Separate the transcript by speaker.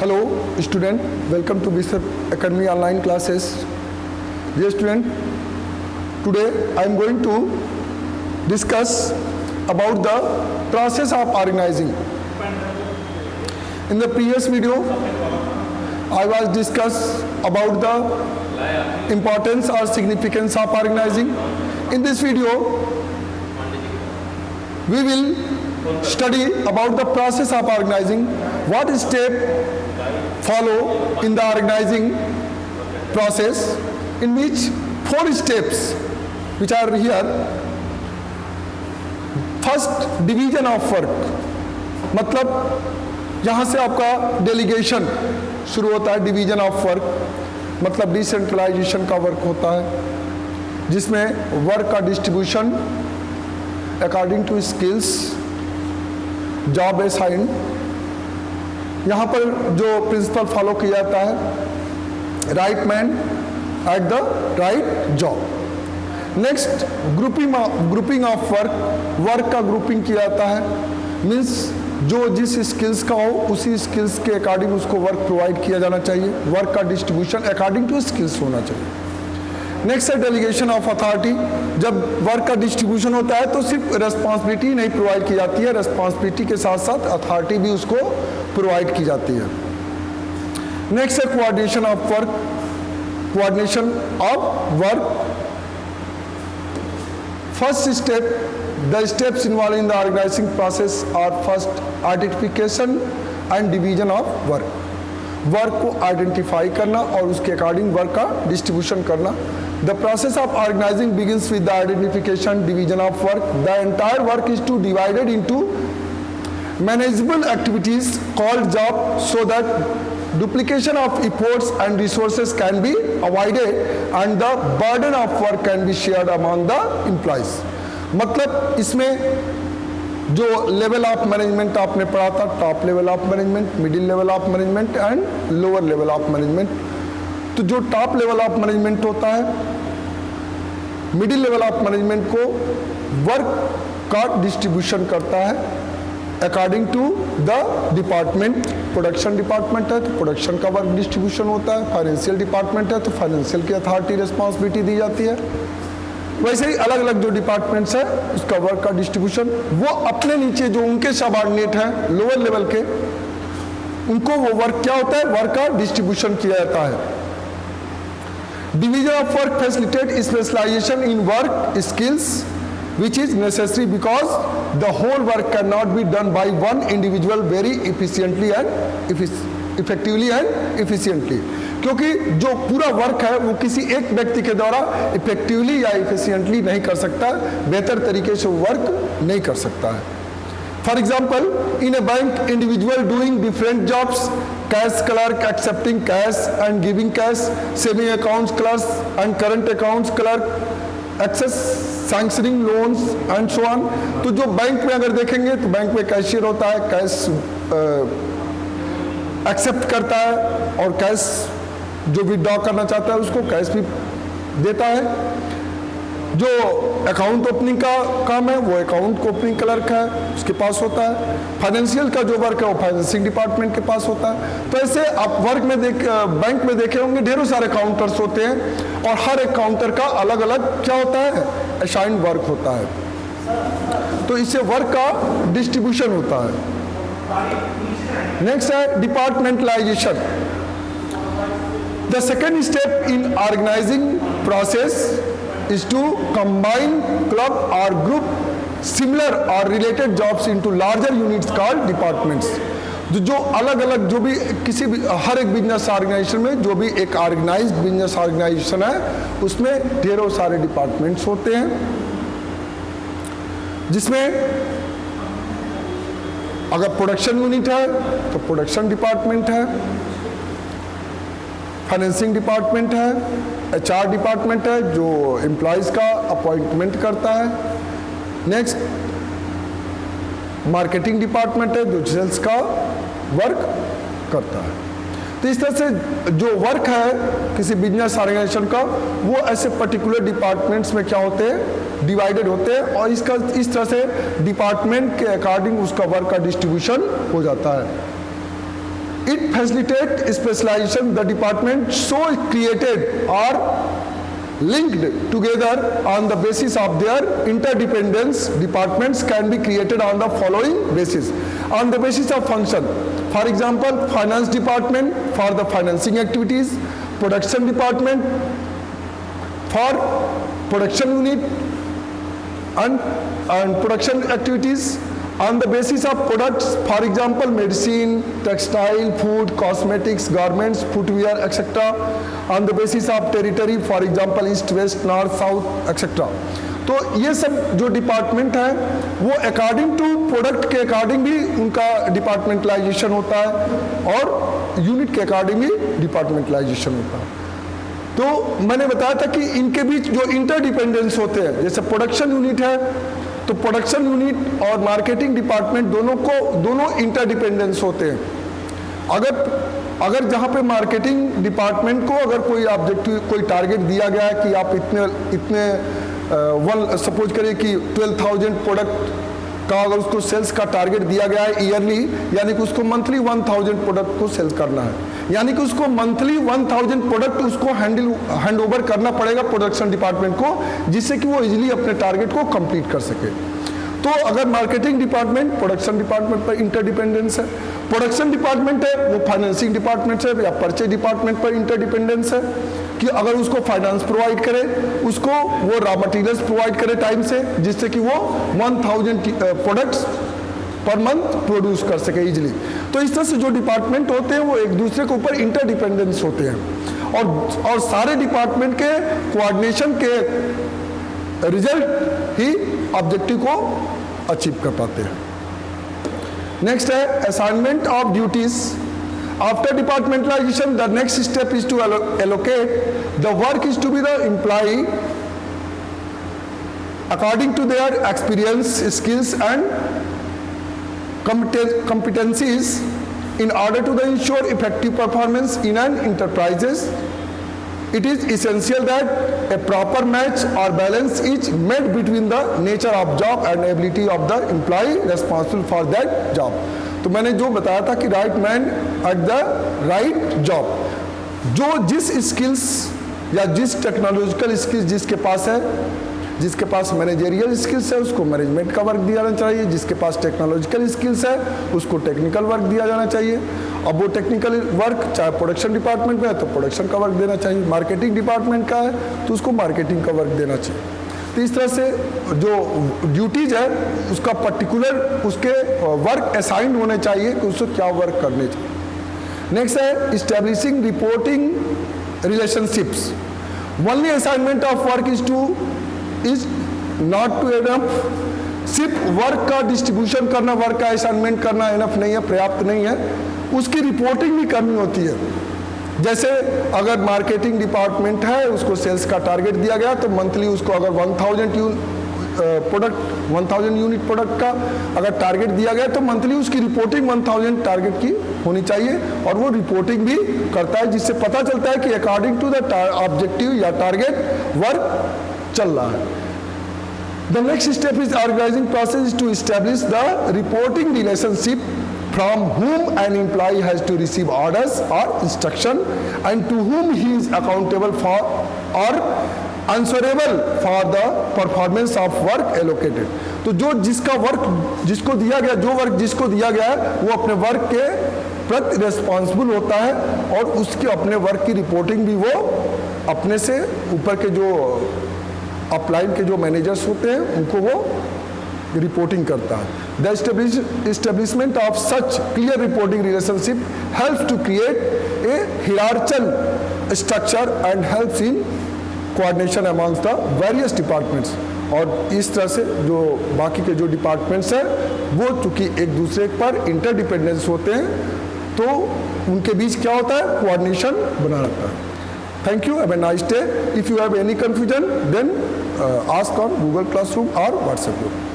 Speaker 1: Hello student, welcome to Bishop Academy online classes. Dear student, today I am going to discuss about the process of organizing. In the previous video, I was discuss about the importance or significance of organizing. In this video, we will study about the process of organizing, what step follow in the organizing process, in which 4 steps which are here. First, division of work, मतलब यहाँ से आपका delegation शुरू होता है. Division of work मतलब decentralisation का work होता है, जिसमें वर्क का distribution according to skills, job assign. यहाँ पर जो प्रिंसिपल फॉलो किया जाता है, right man at the right job. Next, grouping of work, work का ग्रुपिंग किया जाता है. मीन्स जो जिस स्किल्स का हो उसी स्किल्स के अकॉर्डिंग उसको वर्क प्रोवाइड किया जाना चाहिए. वर्क का डिस्ट्रीब्यूशन अकॉर्डिंग टू स्किल्स होना चाहिए. नेक्स्ट है डेलीगेशन ऑफ अथॉरिटी. जब वर्क का डिस्ट्रीब्यूशन होता है तो सिर्फ रेस्पॉन्सिबिलिटी नहीं प्रोवाइड की जाती है, रेस्पॉन्सिबिलिटी के साथ साथ अथॉरिटी भी उसको प्रोवाइड की जाती है. नेक्स्ट है coordination of work, coordination of work. First step, the steps involve in the organising process are first identification and division of work. Work को आइडेंटिफाई करना और उसके अकॉर्डिंग वर्क का डिस्ट्रीब्यूशन करना. The process of organising begins with the identification, division of work. The entire work is to divided into manageable activities called job so that duplication of efforts and resources can be avoided and the burden of work can be shared among the employees. मतलब इसमें जो level of management आपने पढ़ा था, top level of management, middle level of management and lower level of management. तो जो top level of management होता है, मिडिल लेवल ऑफ मैनेजमेंट को वर्क का डिस्ट्रीब्यूशन करता है according to the department. Production department है तो प्रोडक्शन का वर्क डिस्ट्रीब्यूशन होता है. फाइनेंशियल डिपार्टमेंट है तो फाइनेंशियल की अथॉरिटी रिस्पॉन्सिबिलिटी दी जाती है. वैसे ही अलग अलग जो डिपार्टमेंट्स है उसका वर्क का डिस्ट्रीब्यूशन, वो अपने नीचे जो उनके सबऑर्डिनेट हैं लोअर लेवल के, उनको वो वर्क क्या होता है, वर्क का डिस्ट्रीब्यूशन किया जाता है. Division of work facilitate specialisation in work skills which is necessary because the whole work cannot be done by one individual very efficiently and effectively and efficiently. क्योंकि जो पूरा वर्क है वो किसी एक व्यक्ति के द्वारा इफेक्टिवली या इफिशियंटली नहीं कर सकता, बेहतर तरीके से वर्क नहीं कर सकता है. For example, in a bank individual doing different jobs, cash clerk accepting cash and giving cash, saving accounts clerk and current accounts clerk, access sanctioning loans and so on. तो जो बैंक में अगर देखेंगे तो बैंक में cashier होता है, cash accept करता है और कैश जो विड्रॉ करना चाहता है उसको कैश भी देता है. जो अकाउंट ओपनिंग का काम है वो अकाउंट ओपनिंग क्लर्क है, उसके पास होता है. फाइनेंशियल का जो वर्क है वो फाइनेंसिंग डिपार्टमेंट के पास होता है. तो ऐसे आप वर्क में बैंक में देखे होंगे ढेरों सारे काउंटर्स होते हैं और हर एक काउंटर का अलग अलग क्या होता है, असाइंड वर्क होता है. तो इससे वर्क का डिस्ट्रीब्यूशन होता है. नेक्स्ट है departmentalisation. The second step in organising process is to combine club or group similar or related jobs into larger units called departments. जो अलग अलग जो भी किसी भी हर एक बिजनेस ऑर्गेनाइजेशन में जो भी एक ऑर्गेनाइज्ड बिजनेस ऑर्गेनाइजेशन है उसमें ढेरों सारे डिपार्टमेंट्स होते हैं, जिसमें अगर प्रोडक्शन यूनिट है तो प्रोडक्शन डिपार्टमेंट है, फाइनेंसिंग डिपार्टमेंट है, HR डिपार्टमेंट है जो एम्प्लॉयज़ का अपॉइंटमेंट करता है. नेक्स्ट, मार्केटिंग डिपार्टमेंट है जो सेल्स का वर्क करता है. तो इस तरह से जो वर्क है किसी बिजनेस ऑर्गेनाइजेशन का वो ऐसे पर्टिकुलर डिपार्टमेंट्स में क्या होते हैं, डिवाइडेड होते हैं और इस तरह से डिपार्टमेंट के अकॉर्डिंग उसका वर्क का डिस्ट्रीब्यूशन हो जाता है. It facilitates specialization. The department so created or linked together on the basis of their interdependence. Departments can be created on the following basis. On the basis of function. For example, finance department for the financing activities, production department for production unit and production activities. On the basis of products, for example, medicine, textile, food, cosmetics, garments, footwear, etc. On the basis of territory, for example, east, west, north, south, etc. तो ये सब जो department है वो according to product के according भी उनका departmentalisation होता है और यूनिट के अकॉर्डिंग भी डिपार्टमेंटलाइजेशन होता है। तो मैंने बताया था कि इनके बीच जो इंटरडिपेंडेंस होते हैं, जैसे प्रोडक्शन यूनिट है तो प्रोडक्शन यूनिट और मार्केटिंग डिपार्टमेंट दोनों इंटरडिपेंडेंस होते हैं। अगर जहाँ पे मार्केटिंग डिपार्टमेंट को अगर कोई ऑब्जेक्टिव, कोई टारगेट दिया गया है कि आप इतने सपोज करिए कि 12,000 प्रोडक्ट का अगर उसको सेल्स का टारगेट दिया गया है ईयरली, यानी कि उसको मंथली 1,000 प्रोडक्ट को सेल्स करना है, यानी कि उसको मंथली 1,000 प्रोडक्ट उसको हैंड ओवर करना पड़ेगा प्रोडक्शन डिपार्टमेंट को, जिससे कि वो इजीली अपने टारगेट को कंप्लीट कर सके। तो अगर मार्केटिंग डिपार्टमेंट प्रोडक्शन डिपार्टमेंट पर इंटरडिपेंडेंस है, प्रोडक्शन डिपार्टमेंट है वो फाइनेंसिंग डिपार्टमेंट से या परचेज डिपार्टमेंट पर इंटरडिपेंडेंस है कि अगर उसको फाइनेंस प्रोवाइड करे, उसको वो रॉ मटेरियल्स प्रोवाइड करे टाइम से, जिससे कि वो 1,000 प्रोडक्ट्स पर मंथ प्रोड्यूस कर सके इजीली। तो इस तरह से जो डिपार्टमेंट होते हैं वो एक दूसरे के ऊपर इंटरडिपेंडेंस होते हैं और सारे डिपार्टमेंट के कोऑर्डिनेशन के रिजल्ट ही ऑब्जेक्टिव को अचीव कर पाते हैं। नेक्स्ट है assignment of duties. After departmentalisation the next step is to allocate the work is to be the employ according to their experience, skills and competencies in order to ensure effective performance in an enterprises. It is essential that a proper match or balance is made between the nature of job and ability of the employee responsible for that job. तो मैंने जो बताया था कि right man at the right job, जो जिस skills या जिस टेक्नोलॉजिकल स्किल्स जिसके पास है, जिसके पास मैनेजरियल स्किल्स है उसको मैनेजमेंट का वर्क दिया जाना चाहिए, जिसके पास टेक्नोलॉजिकल स्किल्स है उसको टेक्निकल वर्क दिया जाना चाहिए। अब वो टेक्निकल वर्क चाहे प्रोडक्शन डिपार्टमेंट में है तो प्रोडक्शन का वर्क देना चाहिए, मार्केटिंग डिपार्टमेंट का है तो उसको मार्केटिंग का वर्क देना चाहिए। तो इस तरह से जो ड्यूटीज है उसका पर्टिकुलर उसके वर्क असाइंड होने चाहिए कि उसको क्या वर्क करने चाहिए। नेक्स्ट है establishing reporting relationships. Only assignment of work is not to enough. सिर्फ वर्क का डिस्ट्रीब्यूशन करना, वर्क का असाइनमेंट करना इनफ नहीं है, पर्याप्त नहीं है, उसकी रिपोर्टिंग भी करनी होती है। जैसे अगर मार्केटिंग डिपार्टमेंट है उसको सेल्स का टारगेट दिया गया तो मंथली उसको अगर 1,000 यूनिट प्रोडक्ट का अगर टारगेट दिया गया तो मंथली उसकी रिपोर्टिंग 1,000 टारगेट की होनी चाहिए और वो रिपोर्टिंग भी करता है, जिससे पता चलता है कि अकॉर्डिंग टू द ऑब्जेक्टिव या टारगेट वर्क चल रहा है। The next step is organizing process to establish the reporting relationship from whom an employee has to receive orders or instruction and to whom he is accountable for or answerable for the performance of work allocated. तो जो जिसका work जिसको दिया गया, जो work जिसको दिया गया है वो अपने वर्क के प्रति रिस्पॉन्सिबल होता है और उसके अपने वर्क की रिपोर्टिंग भी वो अपने से ऊपर के जो अपलाइन के जो मैनेजर्स होते हैं उनको वो रिपोर्टिंग करता है। The establishment of such clear reporting relationship helps to create a hierarchical structure and helps in coordination amongst the various departments. और इस तरह से जो बाकी के जो डिपार्टमेंट्स हैं वो चूँकि एक दूसरे पर इंटरडिपेंडेंस होते हैं तो उनके बीच क्या होता है, कोऑर्डिनेशन बना रहता है। Thank you. Have a nice day. If you have any confusion, then ask on Google Classroom or WhatsApp group.